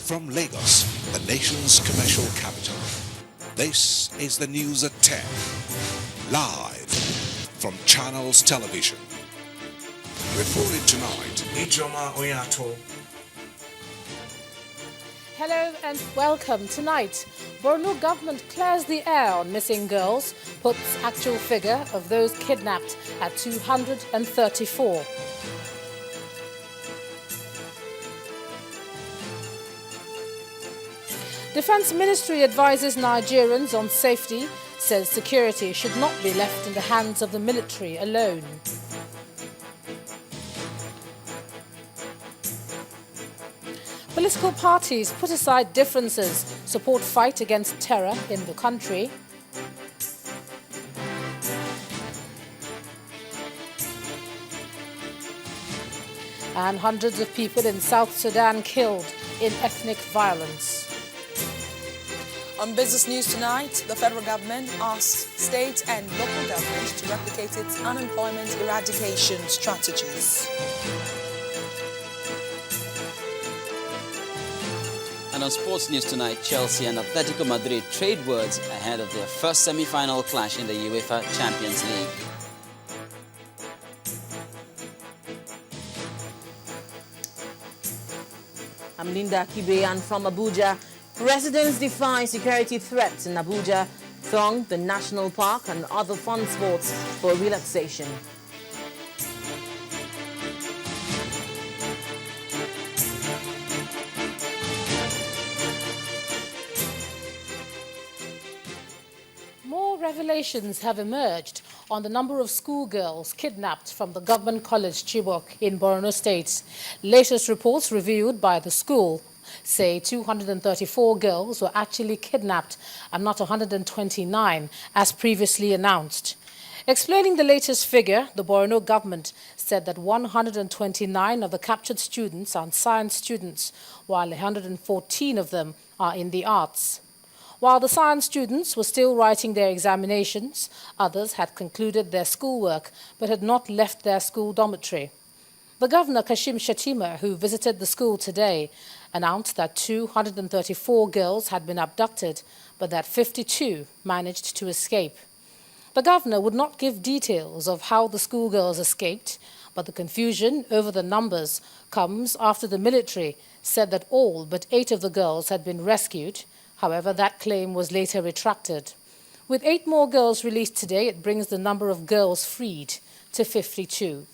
From Lagos, the nation's commercial capital, this is the news at 10, live from Channels Television. Reported tonight, Ijoma Oyato. Hello and welcome. Tonight, Borno government clears the air on missing girls, puts actual figure of those kidnapped at 234. Defense Ministry advises Nigerians on safety, says security should not be left in the hands of the military alone. Political parties put aside differences, support fight against terror in the country. And hundreds of people in South Sudan killed in ethnic violence. On Business News tonight, the federal government asks state and local governments to replicate its unemployment eradication strategies. And on Sports News tonight, Chelsea and Atletico Madrid trade words ahead of their first semi-final clash in the UEFA Champions League. I'm Linda Kibe, and from Abuja, residents defy security threats in Abuja, throng the national park and other fun sports for relaxation. More revelations have emerged on the number of schoolgirls kidnapped from the government college Chibok in Borno State. Latest reports revealed by the school say 234 girls were actually kidnapped and not 129 as previously announced. Explaining the latest figure, the Borno government said that 129 of the captured students are science students, while 114 of them are in the arts. While the science students were still writing their examinations, others had concluded their schoolwork but had not left their school dormitory. The governor, Kashim Shettima, who visited the school today, announced that 234 girls had been abducted, but that 52 managed to escape. The governor would not give details of how the schoolgirls escaped, but the confusion over the numbers comes after the military said that all but 8 of the girls had been rescued. However, that claim was later retracted. With 8 more girls released today, it brings the number of girls freed to 52.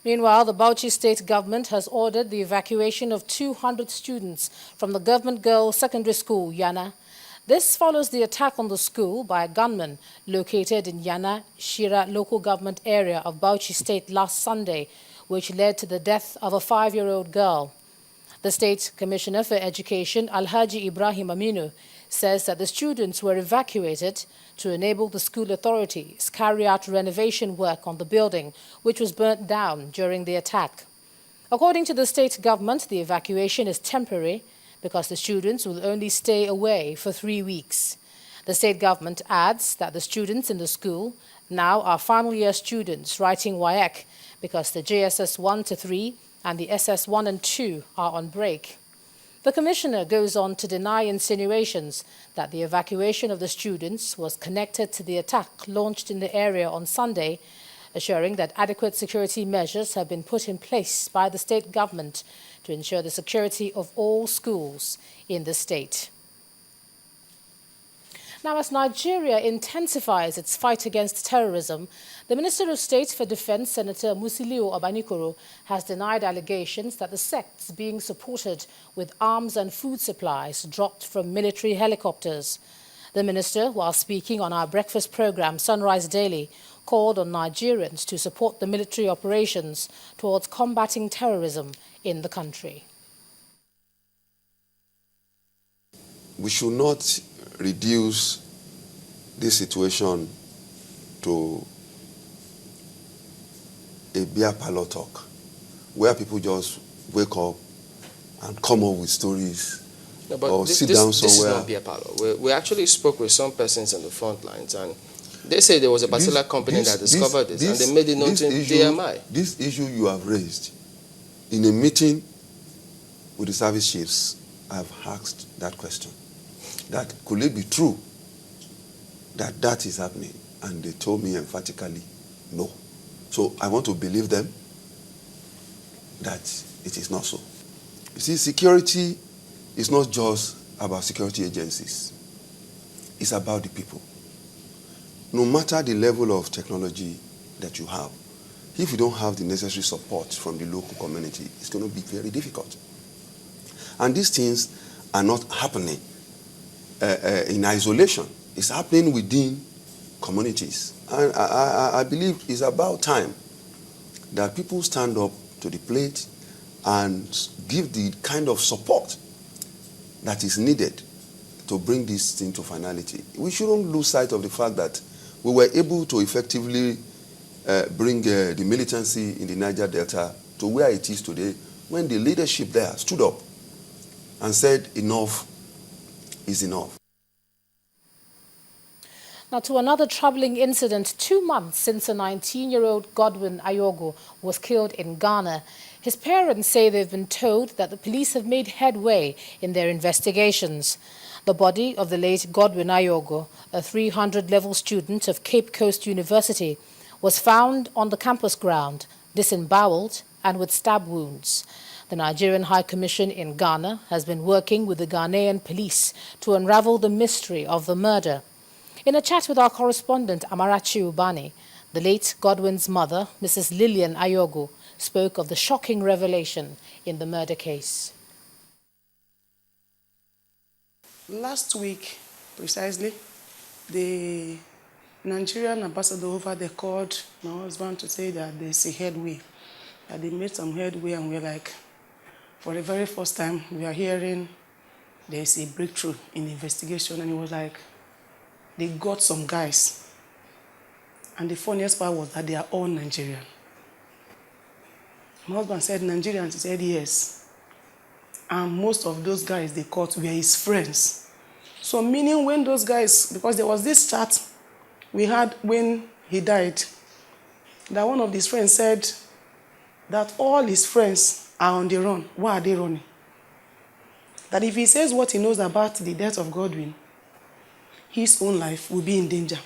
Meanwhile, the Bauchi state government has ordered the evacuation of 200 students from the government girls' secondary school, Yana. This follows the attack on the school by a gunman located in Yana, Shira local government area of Bauchi state last Sunday, which led to the death of a 5-year-old girl. The State Commissioner for Education, Alhaji Ibrahim Aminu, says that the students were evacuated to enable the school authorities carry out renovation work on the building, which was burnt down during the attack. According to the state government, the evacuation is temporary because the students will only stay away for 3 weeks. The state government adds that the students in the school now are final year students writing WAEC because the JSS 1 to 3 and the SS 1 and 2 are on break. The commissioner goes on to deny insinuations that the evacuation of the students was connected to the attack launched in the area on Sunday, assuring that adequate security measures have been put in place by the state government to ensure the security of all schools in the state. Now, as Nigeria intensifies its fight against terrorism, the Minister of State for Defense, Senator Musiliu Obanikoro, has denied allegations that the sects being supported with arms and food supplies dropped from military helicopters. The minister, while speaking on our breakfast program, Sunrise Daily, called on Nigerians to support the military operations towards combating terrorism in the country. We should not reduce this situation to a beer parlor talk, where people just wake up and come up with stories, no, but or sit down somewhere. This is not beer parlor. We actually spoke with some persons on the front lines, and They say there was a Basila company that discovered this, and they made it known to DMI. This issue you have raised in a meeting with the service chiefs, I've asked that question. That could it be true that that is happening? And they told me emphatically, no. So I want to believe them that it is not so. You see, security is not just about security agencies. It's about the people. No matter the level of technology that you have, if you don't have the necessary support from the local community, it's going to be very difficult. And these things are not happening in isolation. It's happening within communities. And I believe it's about time that people stand up to the plate and give the kind of support that is needed to bring this thing to finality. We shouldn't lose sight of the fact that we were able to effectively bring the militancy in the Niger Delta to where it is today when the leadership there stood up and said enough is enough. Now to another troubling incident 2 months since a 19-year-old Godwin Ayogo was killed in Ghana. His parents say they've been told that the police have made headway in their investigations. The body of the late Godwin Ayogo, a 300-level student of Cape Coast University, was found on the campus ground, disemboweled and with stab wounds. The Nigerian High Commission in Ghana has been working with the Ghanaian police to unravel the mystery of the murder. In a chat with our correspondent Amarachi Ubani, the late Godwin's mother, Mrs. Lillian Ayogo, spoke of the shocking revelation in the murder case. Last week, precisely, the Nigerian ambassador over there called my husband to say that there's a headway, that they made some headway, and we're like, for the very first time, we are hearing there's a breakthrough in the investigation, and it was like, they got some guys. And the funniest part was that they are all Nigerian. My husband said, Nigerians? He said, yes. And most of those guys they caught were his friends. So meaning when those guys, because there was this chat we had when he died, that one of his friends said that all his friends are on the run. Why are they running? That if he says what he knows about the death of Godwin, his own life will be in danger.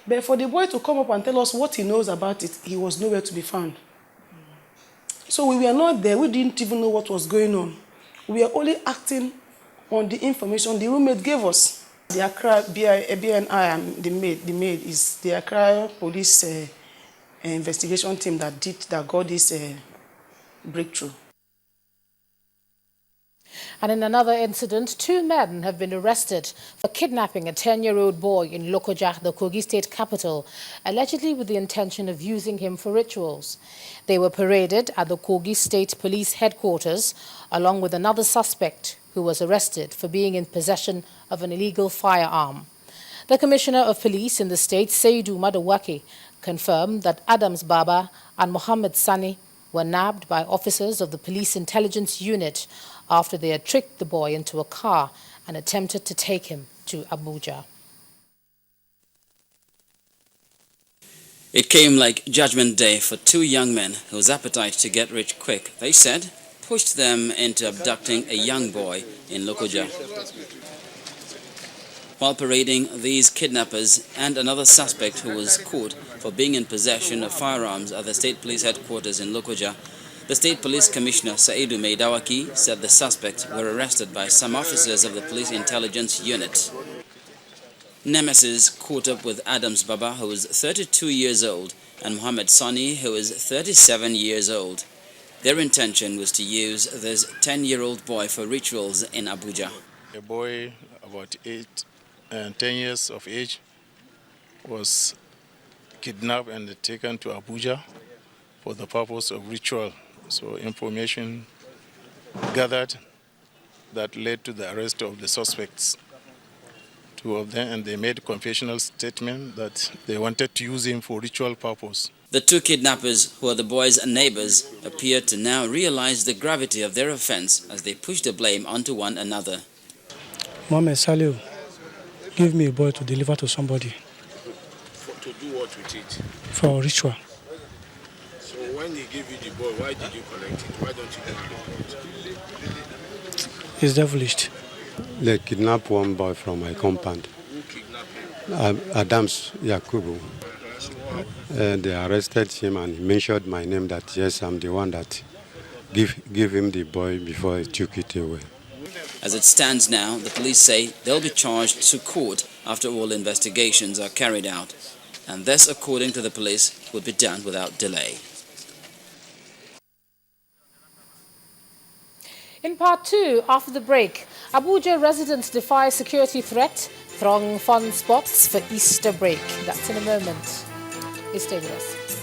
But for the boy to come up and tell us what he knows about it, he was nowhere to be found. So we were not there. We didn't even know what was going on. We were only acting on the information the roommate gave us. The Accra BNI, the maid is the Accra police investigation team that got this breakthrough. And in another incident, 2 men have been arrested for kidnapping a 10-year-old boy in Lokoja, the Kogi state capital, allegedly with the intention of using him for rituals. They were paraded at the Kogi state police headquarters, along with another suspect who was arrested for being in possession of an illegal firearm. The Commissioner of Police in the state, Seidu Madawaki, confirmed that Adams Baba and Mohammed Sani were nabbed by officers of the Police Intelligence Unit after they had tricked the boy into a car and attempted to take him to Abuja. It came like Judgment Day for 2 young men whose appetite to get rich quick, they said, pushed them into abducting a young boy in Lokoja. While parading these kidnappers and another suspect who was caught for being in possession of firearms at the state police headquarters in Lokoja, the State Police Commissioner Saidu Maidawaki said the suspects were arrested by some officers of the Police Intelligence Unit. Nemesis caught up with Adams Baba, who was 32 years old, and Mohammed Sani, who was 37 years old. Their intention was to use this 10-year-old boy for rituals in Abuja. A boy about 8 and 10 years of age was kidnapped and taken to Abuja for the purpose of ritual. So information gathered that led to the arrest of the suspects, 2 of them, and they made a confessional statement that they wanted to use him for ritual purpose. The 2 kidnappers, who are the boys' neighbors, appear to now realize the gravity of their offense as they push the blame onto one another. Mohammed Saliu gave me a boy to deliver to somebody. To do what with it? For ritual. So when he gave you the boy, why did you collect it? Why don't you do it? It's devilish. They kidnapped one boy from my compound. Who kidnapped him? Adams Yakubu. They arrested him and he mentioned my name that yes, I'm the one that give him the boy before he took it away. As it stands now, the police say they'll be charged to court after all investigations are carried out. And this, according to the police, would be done without delay. In part 2, after the break, Abuja residents defy security threat, throng fun spots for Easter break. That's in a moment. Please stay with us.